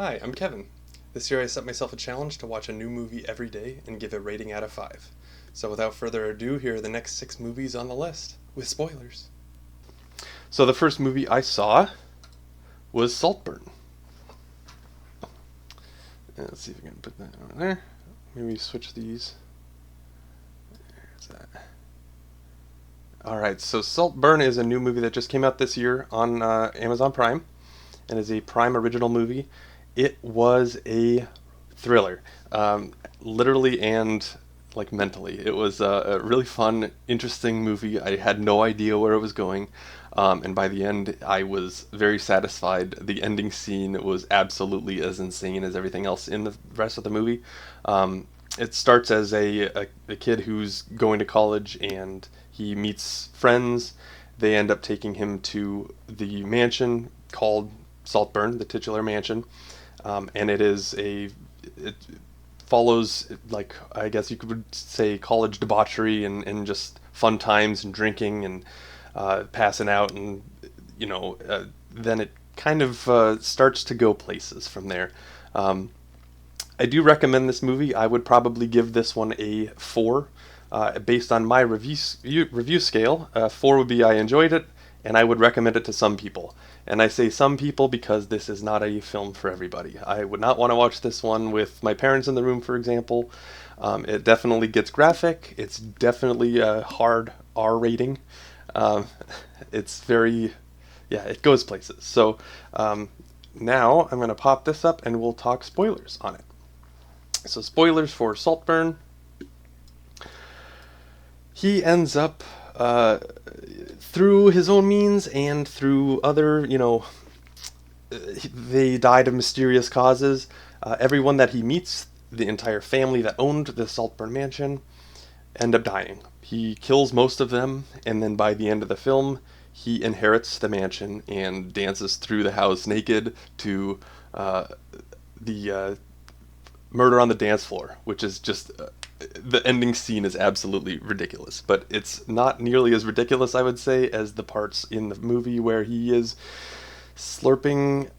Hi, I'm Kevin. This year I set myself a challenge to watch a new movie every day and give a rating out of 5. So without further ado, here are the next 6 movies on the list, with spoilers. So the first movie I saw was Saltburn. Let's see if we can put that over there. Maybe switch these. There's that. Alright, so Saltburn is a new movie that just came out this year on Amazon Prime, and is a Prime original movie. It was a thriller, literally and like mentally. It was a really fun, interesting movie. I had no idea where it was going, and by the end, I was very satisfied. The ending scene was absolutely as insane as everything else in the rest of the movie. It starts as a kid who's going to college and he meets friends. They end up taking him to the mansion called Saltburn, the titular mansion, and it follows, like, I guess you could say, college debauchery and just fun times and drinking and passing out, and then it kind of starts to go places from there. I do recommend this movie. I would probably give this one a 4. Based on my review scale. 4 would be I enjoyed it, and I would recommend it to some people. And I say some people because this is not a film for everybody. I would not want to watch this one with my parents in the room, for example. It definitely gets graphic. It's definitely a hard R rating. Um, it's very, yeah, it goes places. So now I'm going to pop this up and we'll talk spoilers on it. So spoilers for Saltburn. He ends up, through his own means and through other, they died of mysterious causes. Everyone that he meets, the entire family that owned the Saltburn mansion, end up dying. He kills most of them, and then by the end of the film, he inherits the mansion and dances through the house naked to the murder on the dance floor, which is just the ending scene is absolutely ridiculous. But it's not nearly as ridiculous, I would say, as the parts in the movie where he is slurping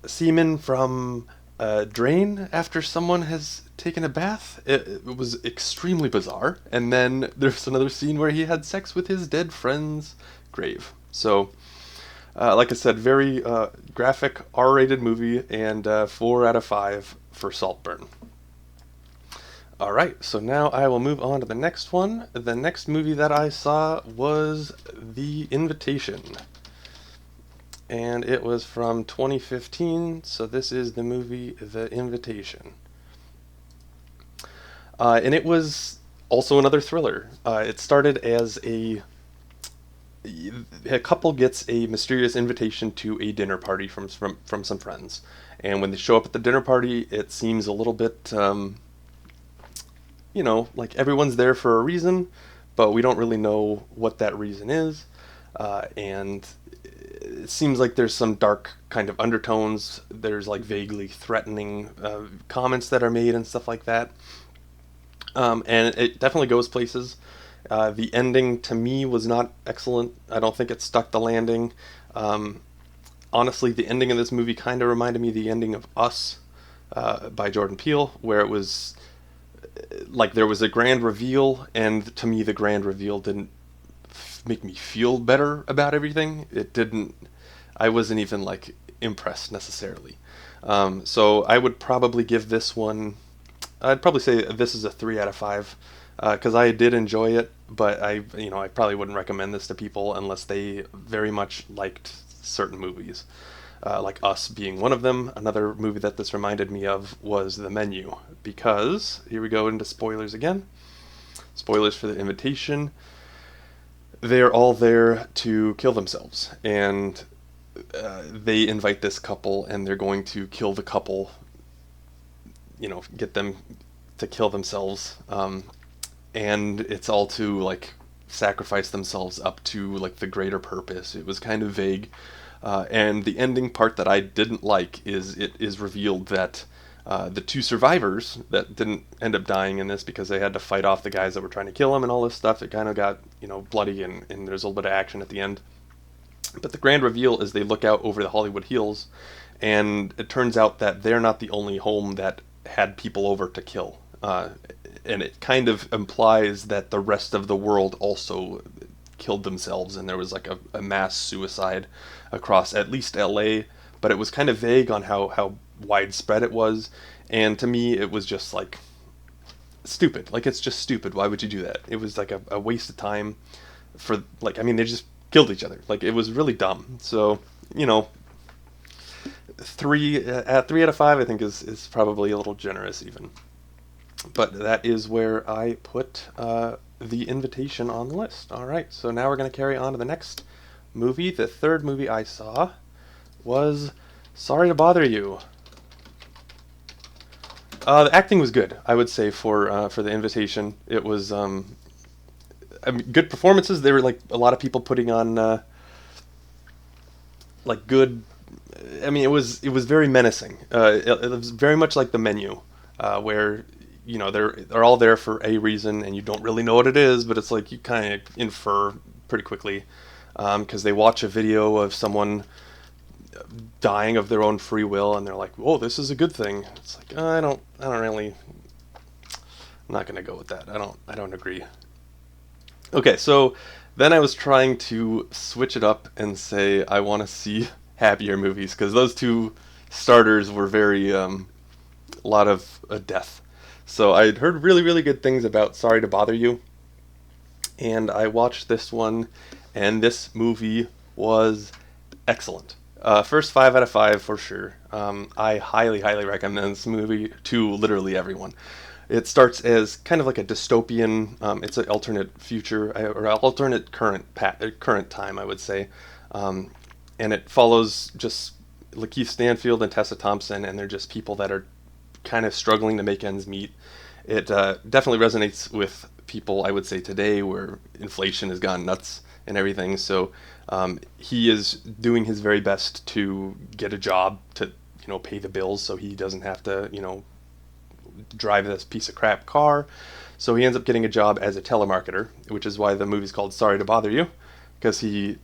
semen from a drain after someone has taken a bath. It was extremely bizarre. And then there's another scene where he had sex with his dead friend's grave. So, like I said, very graphic, R-rated movie, and 4 out of 5 for Saltburn. Alright, so now I will move on to the next one. The next movie that I saw was The Invitation. And it was from 2015, so this is the movie The Invitation. And it was also another thriller. It started as a couple gets a mysterious invitation to a dinner party from some friends. And when they show up at the dinner party, it seems a little bit like everyone's there for a reason, but we don't really know what that reason is. And it seems like there's some dark kind of undertones. There's like vaguely threatening comments that are made and stuff like that. And it definitely goes places. The ending to me was not excellent. I don't think it stuck the landing. Honestly, the ending of this movie kind of reminded me of the ending of Us by Jordan Peele, where it was like there was a grand reveal, and to me the grand reveal didn't make me feel better about everything. It didn't. I wasn't even like impressed necessarily. So I would probably give this one. I'd probably say this is a 3 out of 5 because I did enjoy it, but I probably wouldn't recommend this to people unless they very much liked certain movies. Like Us being one of them. Another movie that this reminded me of was The Menu, because, here we go into spoilers again. Spoilers for The Invitation. They're all there to kill themselves, and they invite this couple, and they're going to kill the couple, get them to kill themselves, and it's all to, like, sacrifice themselves up to, like, the greater purpose. It was kind of vague. And the ending part that I didn't like is it is revealed that the 2 survivors that didn't end up dying in this because they had to fight off the guys that were trying to kill them and all this stuff, it kind of got, bloody, and there's a little bit of action at the end. But the grand reveal is they look out over the Hollywood Hills, and it turns out that they're not the only home that had people over to kill. And it kind of implies that the rest of the world also killed themselves, and there was like a mass suicide across at least LA, but it was kind of vague on how widespread it was. And to me, it was just like stupid. Like, it's just stupid. Why would you do that? It was like a waste of time for, like, I mean, they just killed each other. Like, it was really dumb. So, you know, three out of five, I think is probably a little generous even. But that is where I put The Invitation on the list. All right, so now we're going to carry on to the next movie. The third movie I saw was Sorry to Bother You. The acting was good, I would say, for The Invitation. It was I mean, good performances. There were like a lot of people putting on like good. I mean, it was very menacing. It was very much like The Menu, where you know they're all there for a reason, and you don't really know what it is, but it's like you kind of infer pretty quickly because they watch a video of someone dying of their own free will, and they're like, "Whoa, this is a good thing." It's like I don't really. I'm not gonna go with that. I don't agree. Okay, so then I was trying to switch it up and say I want to see happier movies because those two starters were very a lot of death. So I'd heard really really good things about Sorry to Bother You, and I watched this one, and this movie was excellent. First 5 out of 5 for sure. I highly highly recommend this movie to literally everyone. It starts as kind of like a dystopian. It's an alternate future or alternate current time, I would say, and it follows just Lakeith Stanfield and Tessa Thompson, and they're just people that are kind of struggling to make ends meet. It definitely resonates with people, I would say, today where inflation has gone nuts and everything. So he is doing his very best to get a job to pay the bills, so he doesn't have to drive this piece of crap car. So he ends up getting a job as a telemarketer, which is why the movie's called Sorry to Bother You, because he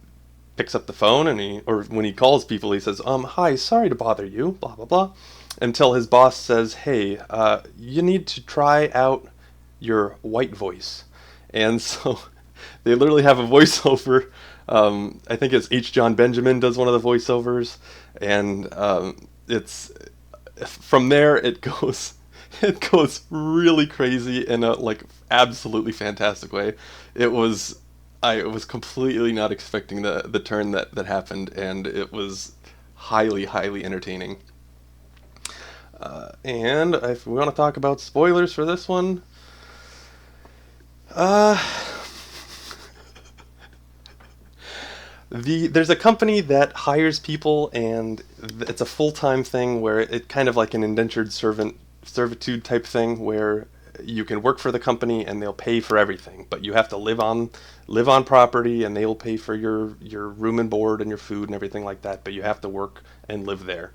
picks up the phone and or when he calls people, he says, hi, sorry to bother you, blah, blah, blah, until his boss says, hey, you need to try out your white voice. And so they literally have a voiceover. I think it's H. John Benjamin does one of the voiceovers, and it's from there it goes really crazy in a like absolutely fantastic way. I was completely not expecting the turn that happened, and it was highly highly entertaining. And if we want to talk about spoilers for this one, there's a company that hires people, and it's a full-time thing where it kind of like an indentured servitude type thing where you can work for the company and they'll pay for everything, but you have to live on property, and they'll pay for your room and board and your food and everything like that, but you have to work and live there.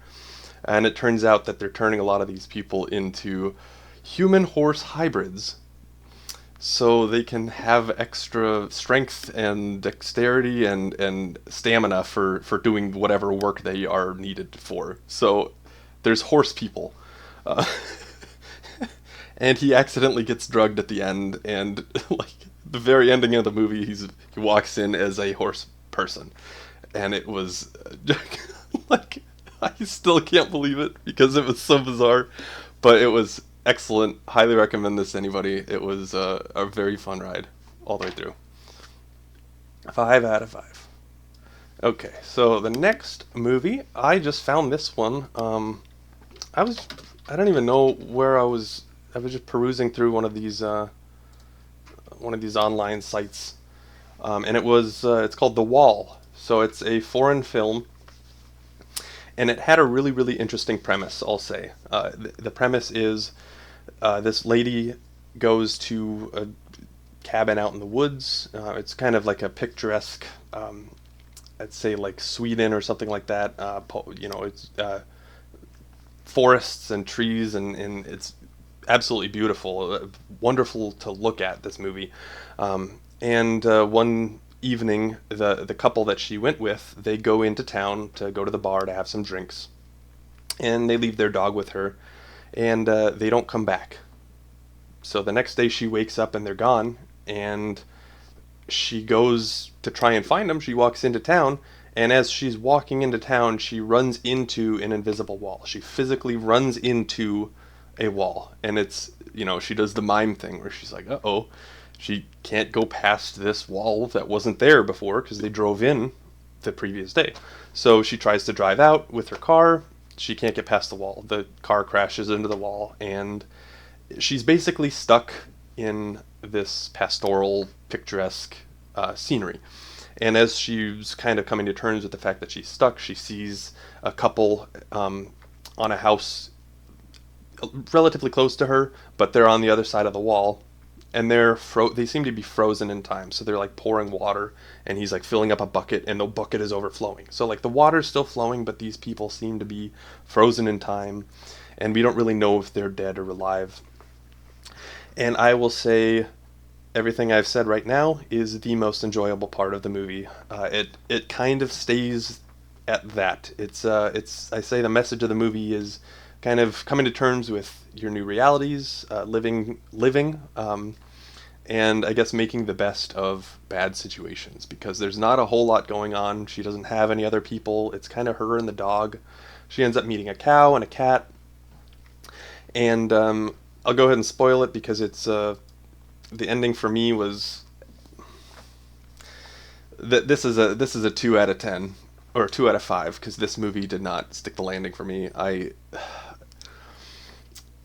And it turns out that they're turning a lot of these people into human horse hybrids, so they can have extra strength and dexterity and stamina for doing whatever work they are needed for. So there's horse people. Uh, and he accidentally gets drugged at the end, and like the very ending of the movie, he walks in as a horse person, and it was like I still can't believe it because it was so bizarre, but it was excellent. Highly recommend this to anybody. It was a very fun ride all the way through. 5 out of 5. Okay, so the next movie, I just found this one. I don't even know where I was. I was just perusing through one of these online sites, and it's called The Wall. So it's a foreign film, and it had a really really interesting premise. I'll say the premise is this lady goes to a cabin out in the woods. It's kind of like a picturesque, I'd say like Sweden or something like that. It's forests and trees, and it's absolutely beautiful, wonderful to look at, this movie. And one evening, the couple that she went with, they go into town to go to the bar to have some drinks. and they leave their dog with her, and they don't come back. So the next day she wakes up and they're gone, and she goes to try and find them. She walks into town, and as she's walking into town, she runs into an invisible wall. She physically runs into a wall, and it's, she does the mime thing where she's like, uh-oh, she can't go past this wall that wasn't there before because they drove in the previous day. So she tries to drive out with her car. She can't get past the wall. The car crashes into the wall, and she's basically stuck in this pastoral, picturesque scenery. And as she's kind of coming to terms with the fact that she's stuck, she sees a couple on a house relatively close to her, but they're on the other side of the wall, and they seem to be frozen in time. So they're like pouring water, and he's like filling up a bucket, and the bucket is overflowing. So like the water's still flowing, but these people seem to be frozen in time, and we don't really know if they're dead or alive. And I will say everything I've said right now is the most enjoyable part of the movie. It kind of stays at that. It's I say the message of the movie is kind of coming to terms with your new realities, living, and I guess making the best of bad situations, because there's not a whole lot going on. She doesn't have any other people. It's kind of her and the dog. She ends up meeting a cow and a cat, and I'll go ahead and spoil it because it's the ending for me was that this is a 2 out of 10 or 2 out of 5 because this movie did not stick the landing for me.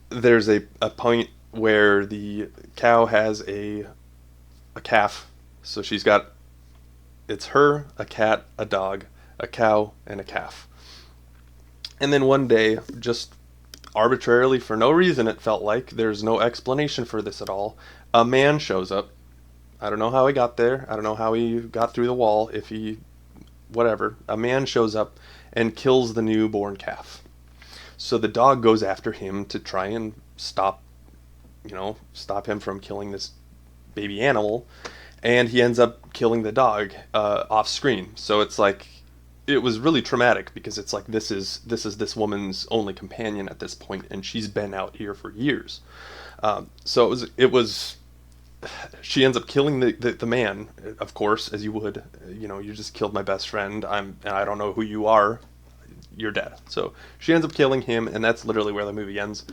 There's a point where the cow has a calf, so it's her, a cat, a dog, a cow, and a calf. And then one day, just arbitrarily, for no reason, it felt like, there's no explanation for this at all, a man shows up. I don't know how he got there. I don't know how he got through the wall, whatever. A man shows up and kills the newborn calf. So the dog goes after him to try and stop him from killing this baby animal, and he ends up killing the dog off screen. So it's like, it was really traumatic because it's like this is this woman's only companion at this point, and she's been out here for years. So it was she ends up killing the man, of course, as you would. You just killed my best friend. And I don't know who you are. You're dead. So she ends up killing him, and that's literally where the movie ends.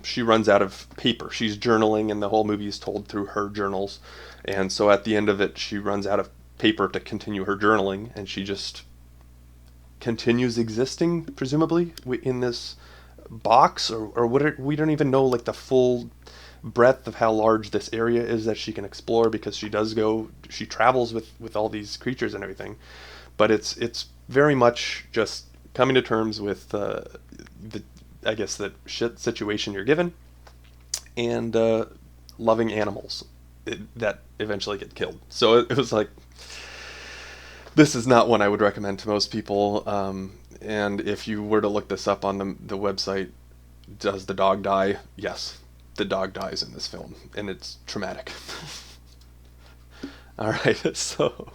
She runs out of paper. She's journaling, and the whole movie is told through her journals. And so at the end of it, she runs out of paper to continue her journaling, and she just continues existing, presumably, in this box, or what? We don't even know like the full breadth of how large this area is that she can explore, because she travels with all these creatures and everything. But it's very much just coming to terms with the I guess the shit situation you're given, and loving animals that eventually get killed. So it was like, this is not one I would recommend to most people. And if you were to look this up on the website, does the dog die? Yes, the dog dies in this film, and it's traumatic. All right, so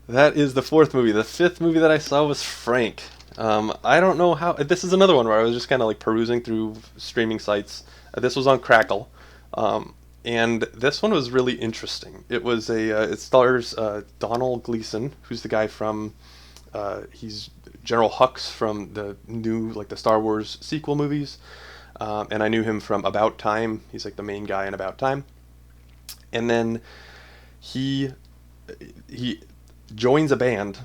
that is the fourth movie. The fifth movie that I saw was Frank. I don't know how. This is another one where I was just kind of like perusing through streaming sites. This was on Crackle, and this one was really interesting. It stars Donald Gleason, who's the guy from he's General Hux from the new the Star Wars sequel movies, and I knew him from About Time. He's like the main guy in About Time, and then he joins a band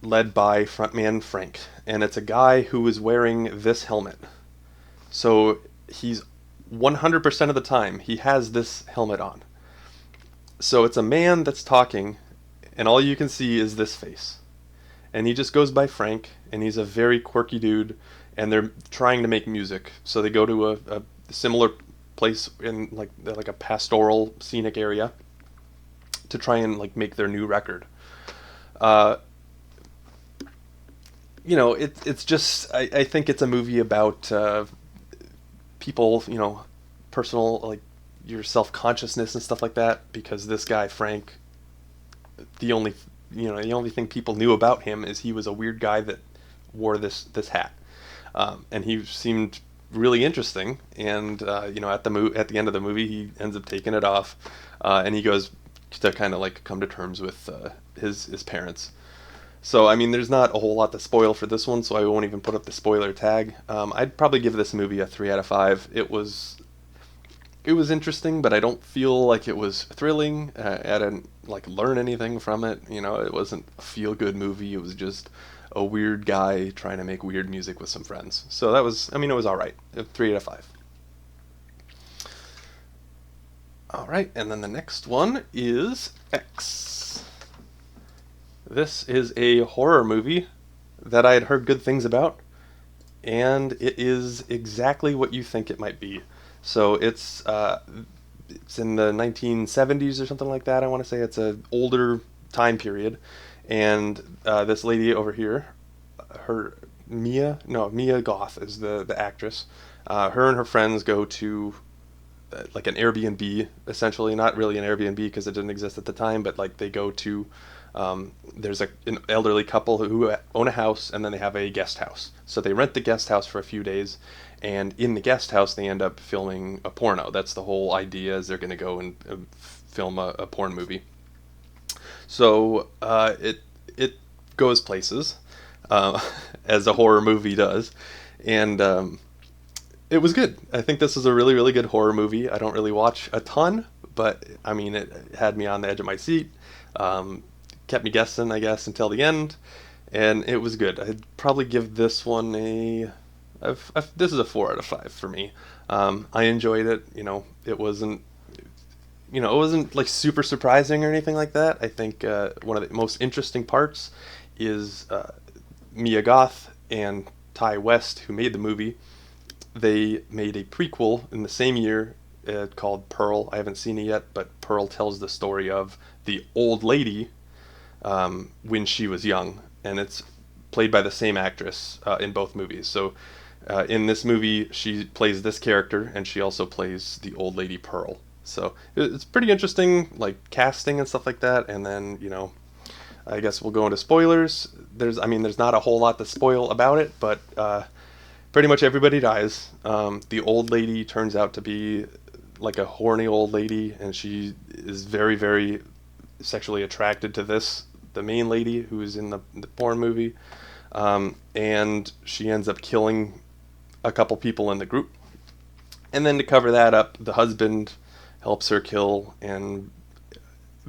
led by frontman Frank, and it's a guy who is wearing this helmet. So he's 100% of the time he has this helmet on. So it's a man that's talking, and all you can see is this face. And he just goes by Frank, and he's a very quirky dude, and they're trying to make music. So they go to a similar place in like a pastoral scenic area to try and make their new record. It's just, I think it's a movie about people, personal, your self-consciousness and stuff like that, because this guy Frank, the only thing people knew about him is he was a weird guy that wore this hat. and he seemed really interesting. And at the end of the movie, he ends up taking it off, and he goes to kind of like come to terms with his parents. So I mean, there's not a whole lot to spoil for this one, so I won't even put up the spoiler tag. I'd probably give this movie a 3 out of 5. It was interesting, but I don't feel like it was thrilling. I didn't like learn anything from it. It wasn't a feel good movie. It was just a weird guy trying to make weird music with some friends. So I mean, it was all right. 3 out of 5. All right, and then the next one is X. This is a horror movie that I had heard good things about, and it is exactly what you think it might be. So it's in the 1970s or something like that. I want to say it's an older time period, and this lady over here, her Mia Goth is the actress. Her and her friends go to like an Airbnb, essentially. Not really an Airbnb because it didn't exist at the time, but like they go to there's an elderly couple who own a house, and then they have a guest house. So they rent the guest house for a few days, and in the guest house they end up filming a porno. That's the whole idea, is they're going to go and film a porn movie. So it goes places, uh, as a horror movie does, and it was good. I think this is a really, really good horror movie. I don't really watch a ton, but I mean, it had me on the edge of my seat, um, kept me guessing, I guess, until the end, and it was good. I'd probably give this one this is a 4 out of 5 for me. I enjoyed it. It wasn't like super surprising or anything like that. I think one of the most interesting parts is Mia Goth and Ty West, who made the movie. They made a prequel in the same year called Pearl. I haven't seen it yet, but Pearl tells the story of the old lady when she was young, and it's played by the same actress in both movies. So in this movie, she plays this character, and she also plays the old lady Pearl. So it's pretty interesting, like casting and stuff like that. And then I guess we'll go into spoilers. There's not a whole lot to spoil about it, but pretty much everybody dies. The old lady turns out to be like a horny old lady, and she is very, very sexually attracted to the main lady who is in the porn movie, and she ends up killing a couple people in the group. And then to cover that up, the husband helps her kill, and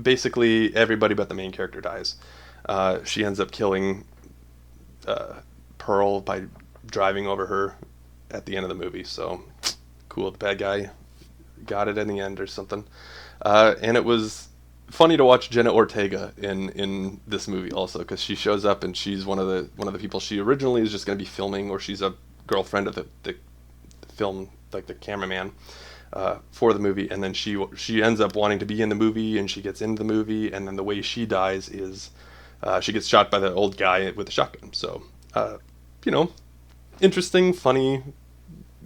basically everybody but the main character dies. She ends up killing uh, Pearl by driving over her at the end of the movie. So cool, the bad guy got it in the end or something. And it was funny to watch Jenna Ortega in this movie also, because she shows up and she's one of the people she originally is just going to be filming, or she's a girlfriend of the film, like the cameraman for the movie, and then she ends up wanting to be in the movie, and she gets into the movie, and then the way she dies is she gets shot by the old guy with a shotgun. So you know, interesting, funny,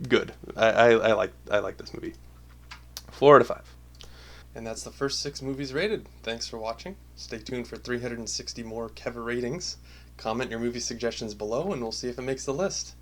good. I like this movie. 4 out of 5. And that's the first 6 movies rated. Thanks for watching. Stay tuned for 360 more KeveRatings. Comment your movie suggestions below, and we'll see if it makes the list.